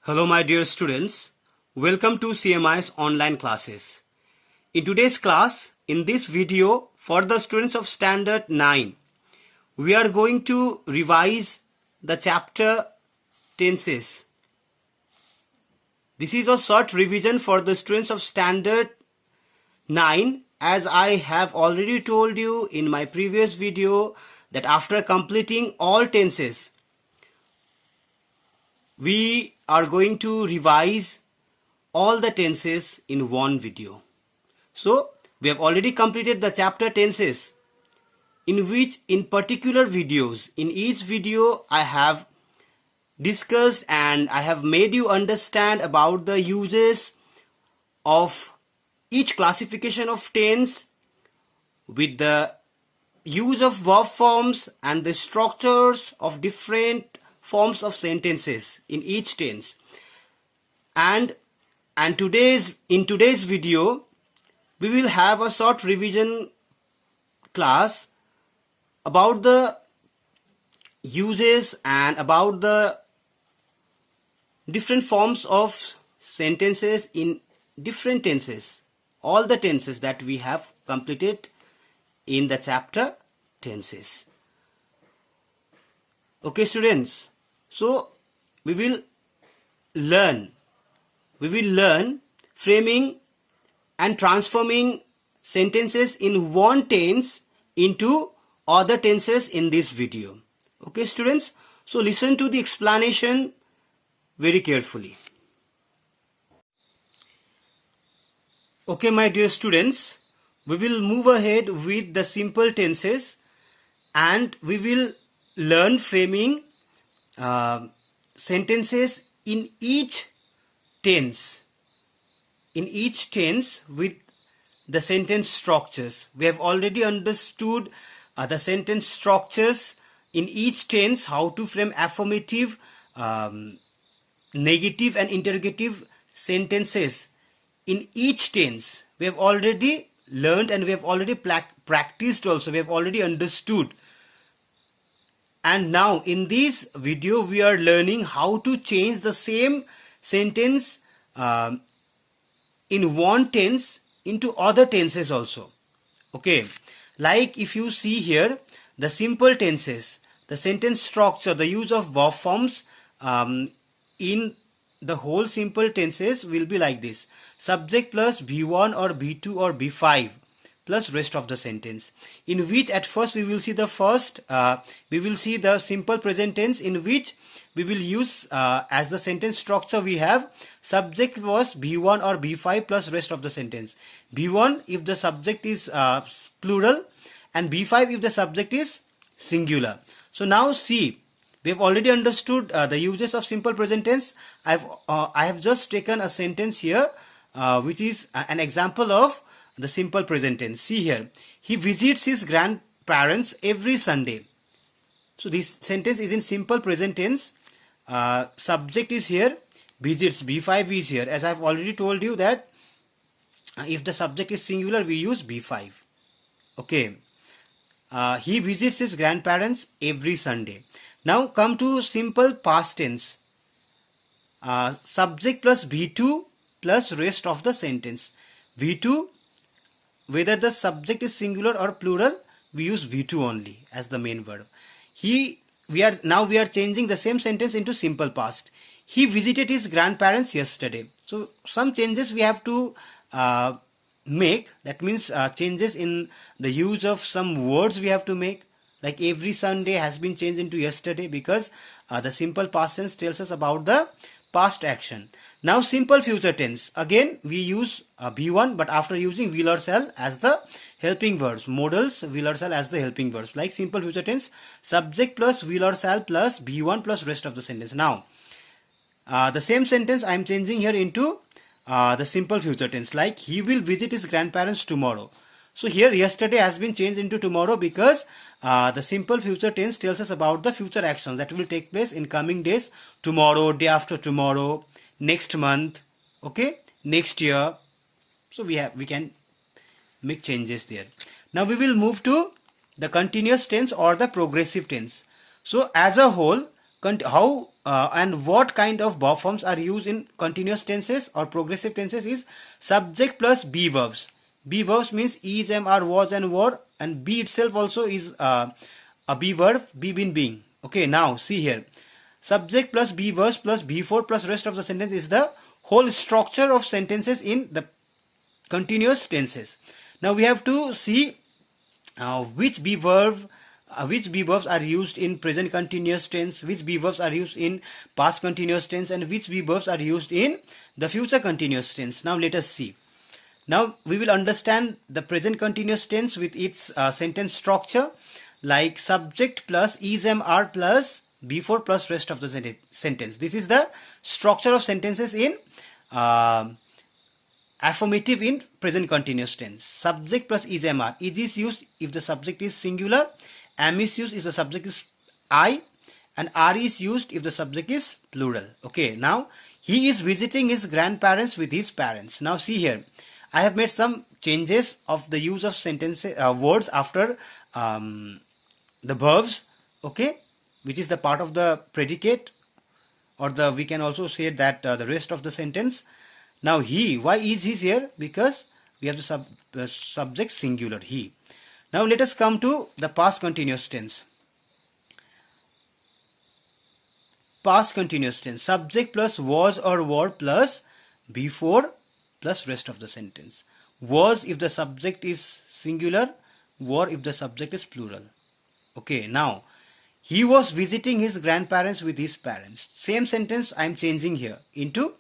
Hello my dear students, welcome to CMI's online classes. In today's class, in this video for the students of Standard 9, we are going to revise the chapter tenses. This is a short revision for the students of Standard 9, as I have already told you in my previous video that after completing all tenses, we are going to revise all the tenses in one video. So we have already completed the chapter tenses, in which in particular videos, in each video I have discussed and I have made you understand about the uses of each classification of tense with the use of verb forms and the structures of different forms of sentences in each tense. And in today's video we will have a short revision class about the uses and about the different forms of sentences in different tenses, all the tenses that we have completed in the chapter tenses. Okay students, so we will learn framing and transforming sentences in one tense into other tenses in this video. Okay students, so listen to the explanation very carefully. Okay my dear students, we will move ahead with the simple tenses and we will learn framing sentences in each tense with the sentence structures. We have already understood the sentence structures in each tense, how to frame affirmative, negative and interrogative sentences in each tense. We have already learned and we have already practiced also. We have already understood. And now in this video we are learning how to change the same sentence in one tense into other tenses also. Okay, like if you see here the simple tenses, the sentence structure, the use of verb forms in the whole simple tenses will be like this: subject plus B1 or B2 or B5 plus rest of the sentence, in which at first we will see the simple present tense, in which we will use as the sentence structure we have subject was B1 or B5 plus rest of the sentence. B1 if the subject is plural and B5 if the subject is singular. So now see, we have already understood the uses of simple present tense. I have just taken a sentence here which is an example of the simple present tense. See here, he visits his grandparents every Sunday. So this sentence is in simple present tense. Subject is here, visits, B5 is here. As I have already told you that if the subject is singular we use B5. Okay, he visits his grandparents every Sunday. Now come to simple past tense. Subject plus B2 plus rest of the sentence. V2, whether the subject is singular or plural, we use V2 only as the main verb. We are changing the same sentence into simple past. He visited his grandparents yesterday. So some changes we have to make. That means changes in the use of some words we have to make. Like every Sunday has been changed into yesterday because the simple past tense tells us about the past action. Now simple future tense, again we use B1, but after using will or shall as the helping verbs, modals will or shall as the helping verbs. Like simple future tense, subject plus will or shall plus B1 plus rest of the sentence. Now the same sentence I am changing here into the simple future tense, like he will visit his grandparents tomorrow. So here yesterday has been changed into tomorrow because the simple future tense tells us about the future actions that will take place in coming days, tomorrow, day after tomorrow, next month, okay, next year. So we can make changes there. Now we will move to the continuous tense or the progressive tense. So as a whole, and what kind of verb forms are used in continuous tenses or progressive tenses is subject plus be verbs. Be verbs means is, am, are, was and were, and be itself also is a be verb, be been being. Okay, now see here. Subject plus be verbs plus before plus rest of the sentence is the whole structure of sentences in the continuous tenses. Now we have to see which be verbs are used in present continuous tense, which be verbs are used in past continuous tense, and which be verbs are used in the future continuous tense. Now let us see. Now we will understand the present continuous tense with its sentence structure, like subject plus is, am, are plus before plus rest of the sentence. This is the structure of sentences in affirmative in present continuous tense. Subject plus is, am, are. Is used if the subject is singular, am is used if the subject is I, and are is used if the subject is plural. Okay, now he is visiting his grandparents with his parents. Now see here, I have made some changes of the use of sentences, words after the verbs, okay, which is the part of the predicate, or we can also say that the rest of the sentence. Now he, why is he here? Because we have the subject singular, he. Now let us come to the past continuous tense. Past continuous tense, subject plus was or were plus before plus rest of the sentence. Was if the subject is singular, were if the subject is plural. Okay, now he was visiting his grandparents with his parents. Same sentence I am changing here into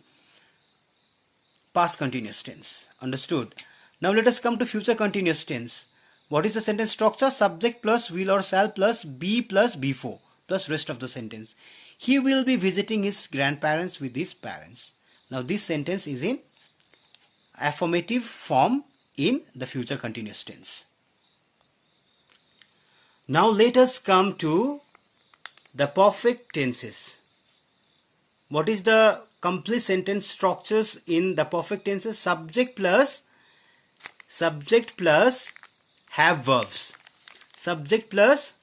past continuous tense. Understood? Now let us come to future continuous tense. What is the sentence structure? Subject plus will or shall plus be plus before plus rest of the sentence. He will be visiting his grandparents with his parents. Now this sentence is in affirmative form in the future continuous tense. Now let us come to the perfect tenses. What is the complete sentence structures in the perfect tenses? Subject plus have verbs. Subject plus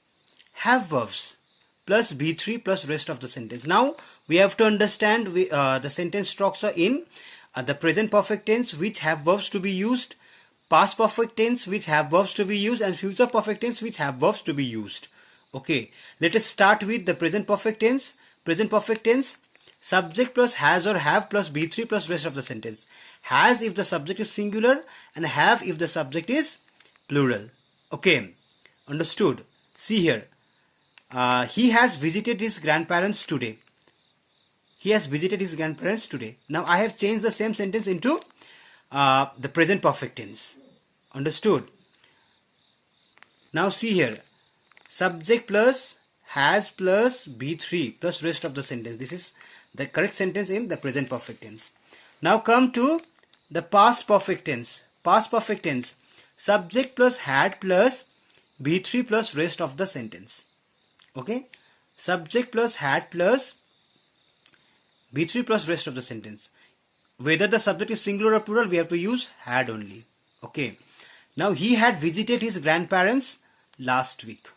have verbs plus B3 plus rest of the sentence. Now we have to understand the sentence structure in the present perfect tense, which have verbs to be used, past perfect tense, which have verbs to be used, and future perfect tense, which have verbs to be used. Okay, let us start with the present perfect tense. Present perfect tense, subject plus has or have plus B3 plus rest of the sentence. Has if the subject is singular, and have if the subject is plural. Okay, understood? See here, he has visited his grandparents today. He has visited his grandparents today. Now I have changed the same sentence into the present perfect tense. Understood? Now see here, subject plus has plus B3 plus rest of the sentence. This is the correct sentence in the present perfect tense. Now come to the past perfect tense. Past perfect tense, subject plus had plus B3 plus rest of the sentence. Okay, subject plus had plus B3 plus rest of the sentence. Whether the subject is singular or plural, we have to use had only. Okay, now he had visited his grandparents last week.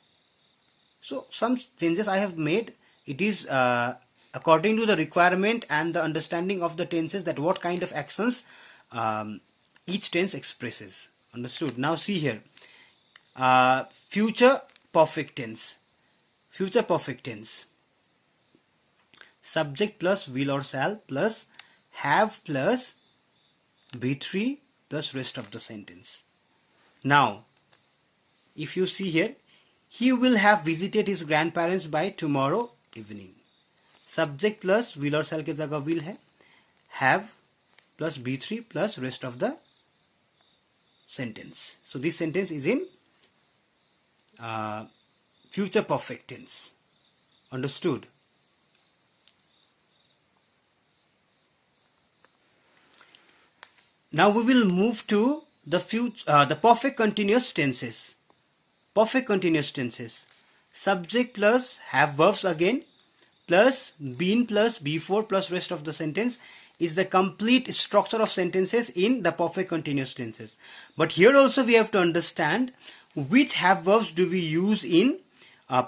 So some changes I have made. It is according to the requirement and the understanding of the tenses, that what kind of actions each tense expresses. Understood? Now see here, future perfect tense. Future perfect tense, subject plus will or shall plus have plus B3 plus rest of the sentence. Now if you see here, he will have visited his grandparents by tomorrow evening. Subject plus will or shall के जगह will है, have plus B3 plus rest of the sentence. So this sentence is in future perfect tense. Understood? Now we will move to the perfect continuous tenses. Perfect continuous tenses, subject plus have verbs again plus been plus before plus rest of the sentence is the complete structure of sentences in the perfect continuous tenses. But here also we have to understand which have verbs do we use in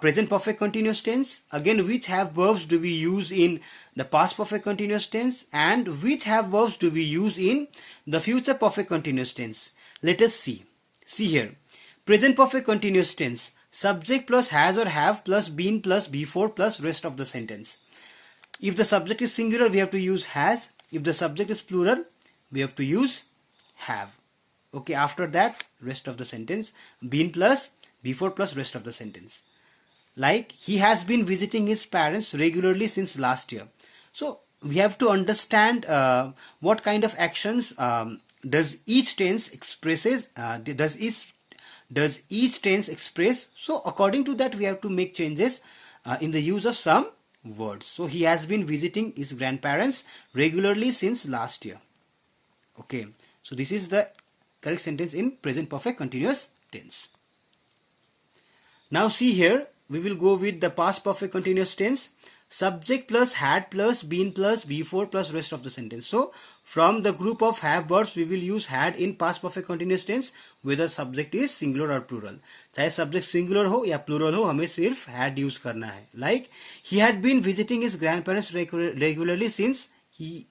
Present perfect continuous tense, again, which have verbs do we use in the past perfect continuous tense, and which have verbs do we use in the future perfect continuous tense? Let us see. See here. Present perfect continuous tense, subject plus has or have plus been plus before plus rest of the sentence. If the subject is singular, we have to use has. If the subject is plural, we have to use have. Okay, after that, rest of the sentence, been plus before plus rest of the sentence. Like, he has been visiting his parents regularly since last year. So we have to understand what kind of actions does each tense expresses. Does each tense express? So according to that, we have to make changes in the use of some words. So he has been visiting his grandparents regularly since last year. Okay, so this is the correct sentence in present perfect continuous tense. Now see here, we will go with the past perfect continuous tense, subject plus had plus been plus before plus rest of the sentence. So from the group of have verbs, we will use had in past perfect continuous tense whether subject is singular or plural. चाहे subject singular हो या plural हो, हमें सिर्फ had use करना है. Like, he had been visiting his grandparents regularly since he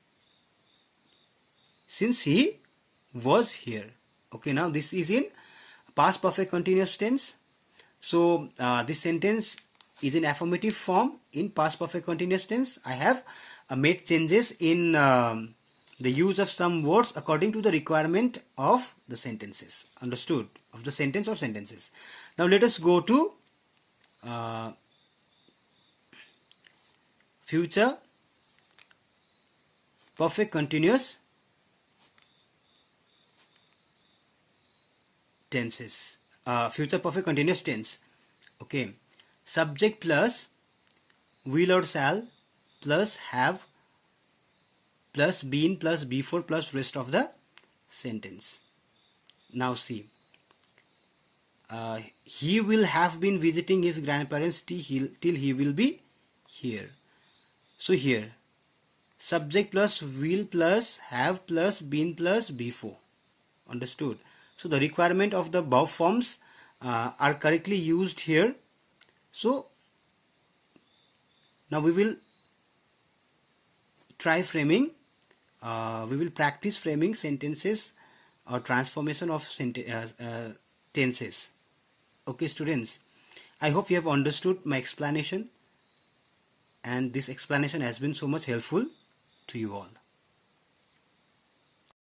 was here. Okay, now this is in past perfect continuous tense. So this sentence is in affirmative form in past perfect continuous tense. I have made changes in the use of some words according to the requirement of the sentences. Understood? Of the sentence or sentences. Now let us go to future perfect continuous tenses. Future perfect continuous tense. Okay, subject plus will or shall plus have plus been plus before plus rest of the sentence. Now see, he will have been visiting his grandparents till he will be here. So here, subject plus will plus have plus been plus before. Understood? So the requirement of the above forms are correctly used here. So now we will try framing. We will practice framing sentences or transformation of tenses. Okay, students, I hope you have understood my explanation, and this explanation has been so much helpful to you all.